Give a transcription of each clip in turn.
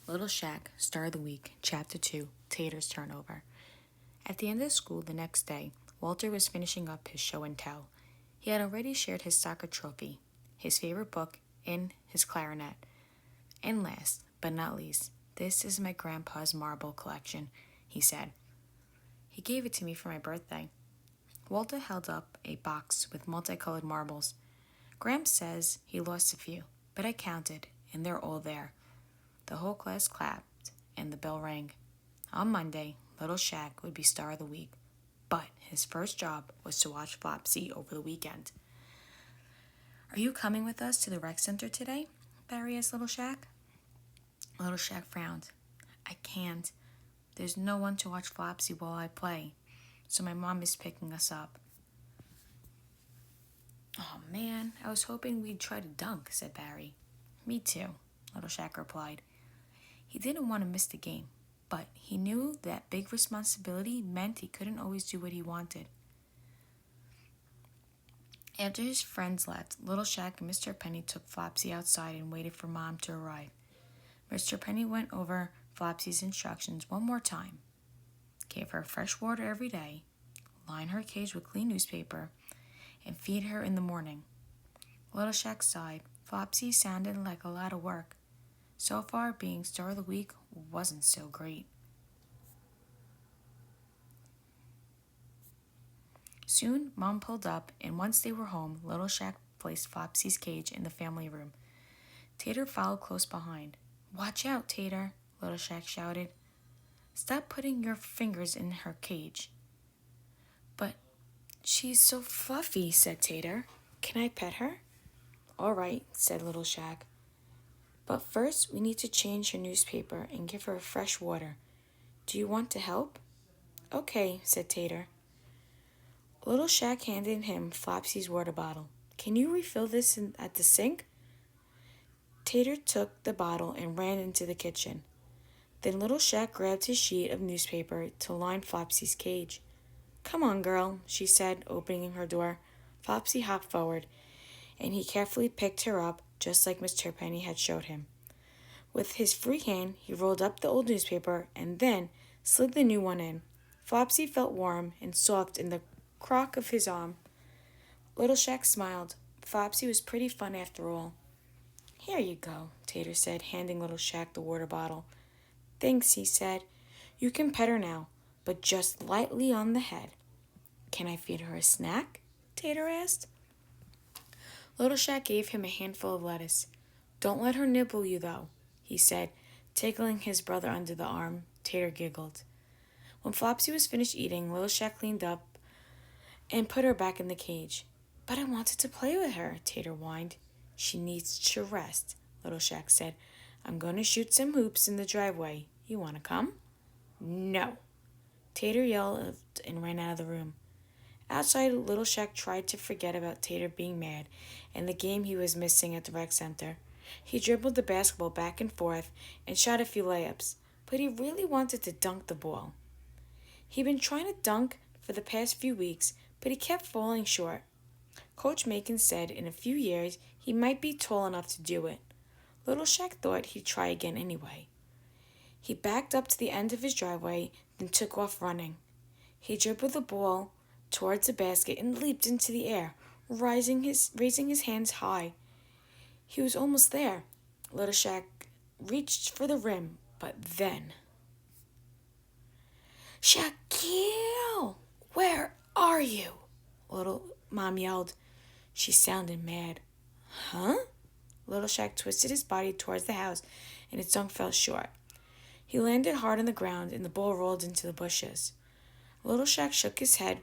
Little Shaq, Star of the Week, Chapter 2, Tater's Turnover. At the end of school the next day, Walter was finishing up his show and tell. He had already shared his soccer trophy, his favorite book, and his clarinet. And last, but not least, this is my grandpa's marble collection, he said. He gave it to me for my birthday. Walter held up a box with multicolored marbles. Gramps says he lost a few, but I counted, and they're all there. The whole class clapped, and the bell rang. On Monday, little Shaq would be Star of the Week, but his first job was to watch Flopsy over the weekend. "Are you coming with us to the rec center today?" Barry asked Little Shaq. Little Shaq frowned. "I can't. There's no one to watch Flopsy while I play, so my mom is picking us up." "Oh man, I was hoping we'd try to dunk," said Barry. "Me too," Little Shaq replied. He didn't want to miss the game, but he knew that big responsibility meant he couldn't always do what he wanted. After his friends left, Little Shaq and Mr. Penny took Flopsy outside and waited for Mom to arrive. Mr. Penny went over Flopsy's instructions one more time. Gave her fresh water every day, line her cage with clean newspaper, and feed her in the morning. Little Shaq sighed. Flopsy sounded like a lot of work. So far, being Star of the Week wasn't so great. Soon, Mom pulled up, and once they were home, Little Shaq placed Flopsy's cage in the family room. Tater followed close behind. "Watch out, Tater," Little Shaq shouted. "Stop putting your fingers in her cage." "But she's so fluffy," said Tater. "Can I pet her?" "All right," said Little Shaq. "But first, we need to change her newspaper and give her fresh water. Do you want to help?" "Okay," said Tater. Little Shaq handed him Flopsy's water bottle. "Can you refill this at the sink?" Tater took the bottle and ran into the kitchen. Then Little Shaq grabbed his sheet of newspaper to line Flopsy's cage. "Come on, girl," she said, opening her door. Flopsy hopped forward, and he carefully picked her up, just like Mr. Penny had showed him. With his free hand, he rolled up the old newspaper and then slid the new one in. Flopsy felt warm and soft in the crock of his arm. Little Shaq smiled. Flopsy was pretty fun after all. "Here you go," Tater said, handing Little Shaq the water bottle. "Thanks," he said. "You can pet her now, but just lightly on the head." "Can I feed her a snack?" Tater asked. Little Shaq gave him a handful of lettuce. "Don't let her nibble you, though," he said, tickling his brother under the arm. Tater giggled. When Flopsy was finished eating, Little Shaq cleaned up and put her back in the cage. "But I wanted to play with her," Tater whined. "She needs to rest," Little Shaq said. "I'm going to shoot some hoops in the driveway. You want to come?" "No!" Tater yelled and ran out of the room. Outside, Little Shaq tried to forget about Tater being mad and the game he was missing at the rec center. He dribbled the basketball back and forth and shot a few layups, but he really wanted to dunk the ball. He'd been trying to dunk for the past few weeks, but he kept falling short. Coach Macon said in a few years he might be tall enough to do it. Little Shaq thought he'd try again anyway. He backed up to the end of his driveway, then took off running. He dribbled the ball towards the basket and leaped into the air, raising his hands high. He was almost there. Little Shaq reached for the rim, but then... "Shaquille, where are you?" Little Mom yelled. She sounded mad. "Huh?" Little Shaq twisted his body towards the house, and its dunk fell short. He landed hard on the ground, and the ball rolled into the bushes. Little Shaq shook his head,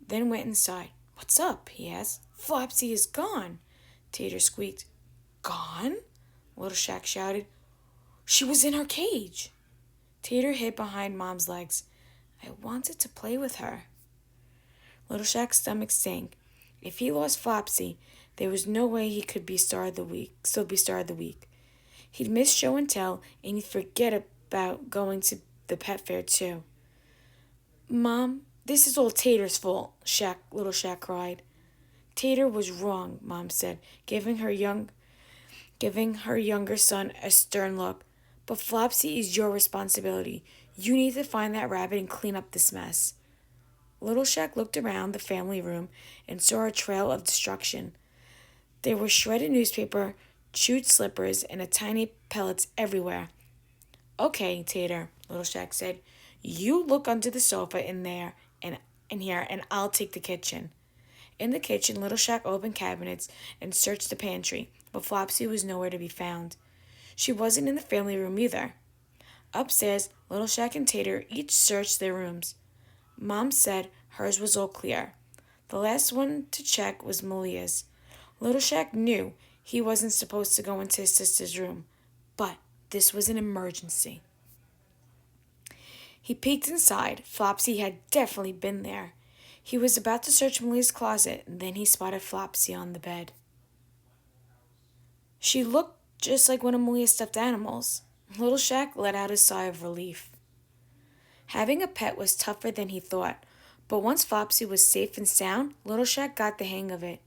then went inside. "What's up?" he asked. "Flopsy is gone," Tater squeaked. "Gone?" Little Shaq shouted. "She was in her cage." Tater hid behind Mom's legs. "I wanted to play with her." Little Shaq's stomach sank. If he lost Flopsy, there was no way he could be Star of the Week. He'd miss show and tell, and he'd forget about going to the pet fair too. "Mom, this is all Tater's fault," Little Shaq cried. "Tater was wrong," Mom said, giving her younger son a stern look. But Flopsy is your responsibility. You need to find that rabbit and clean up this mess. Little Shaq looked around the family room and saw a trail of destruction. There were shredded newspaper, chewed slippers, and a tiny pellets everywhere. Okay, Tater, Little Shaq said. You look under the sofa in here, and I'll take the kitchen. In the kitchen, Little Shaq opened cabinets and searched the pantry, but Flopsy was nowhere to be found. She wasn't in the family room either. Upstairs, Little Shaq and Tater each searched their rooms. Mom said hers was all clear. The last one to check was Malia's. Little Shaq knew he wasn't supposed to go into his sister's room, but this was an emergency. He peeked inside. Flopsy had definitely been there. He was about to search Malia's closet, and then he spotted Flopsy on the bed. She looked just like one of Malia's stuffed animals. Little Shaq let out a sigh of relief. Having a pet was tougher than he thought, but once Flopsy was safe and sound, Little Shaq got the hang of it.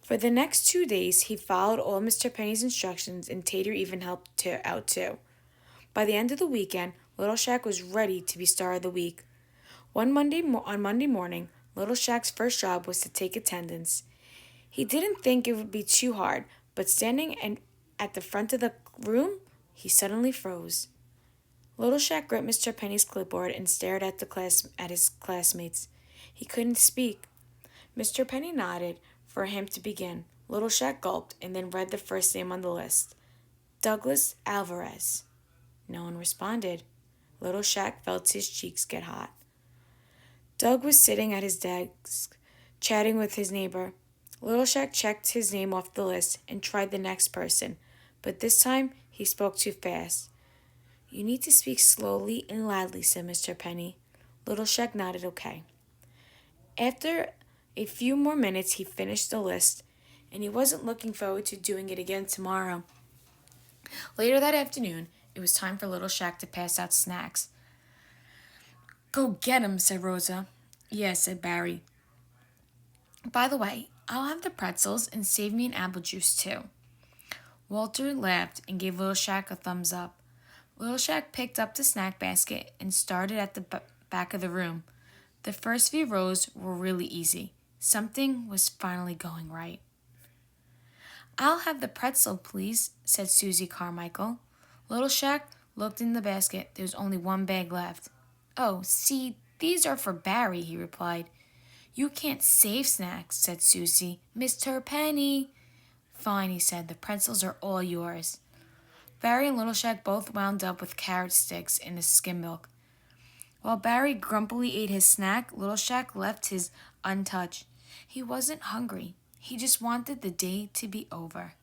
For the next 2 days, he followed all Mr. Penny's instructions, and Tater even helped out too. By the end of the weekend, Little Shaq was ready to be star of the week. On Monday morning, Little Shaq's first job was to take attendance. He didn't think it would be too hard, but standing at the front of the room, he suddenly froze. Little Shaq gripped Mr. Penny's clipboard and stared at his classmates. He couldn't speak. Mr. Penny nodded for him to begin. Little Shaq gulped and then read the first name on the list. Douglas Alvarez. No one responded. Little Shaq felt his cheeks get hot. Doug was sitting at his desk, chatting with his neighbor. Little Shaq checked his name off the list and tried the next person, but this time he spoke too fast. You need to speak slowly and loudly, said Mr. Penny. Little Shaq nodded okay. After a few more minutes, he finished the list, and he wasn't looking forward to doing it again tomorrow. Later that afternoon, it was time for Little Shaq to pass out snacks. Go get 'em, said Rosa. Yes, said Barry. By the way, I'll have the pretzels and save me an apple juice too. Walter laughed and gave Little Shaq a thumbs up. Little Shaq picked up the snack basket and started at the back of the room. The first few rows were really easy. Something was finally going right. I'll have the pretzel, please, said Susie Carmichael. Little Shaq looked in the basket. There was only one bag left. Oh, see, these are for Barry, he replied. You can't save snacks, said Susie. Mr. Penny. Fine, he said. The pretzels are all yours. Barry and Little Shaq both wound up with carrot sticks and a skim milk. While Barry grumpily ate his snack, Little Shaq left his untouched. He wasn't hungry. He just wanted the day to be over.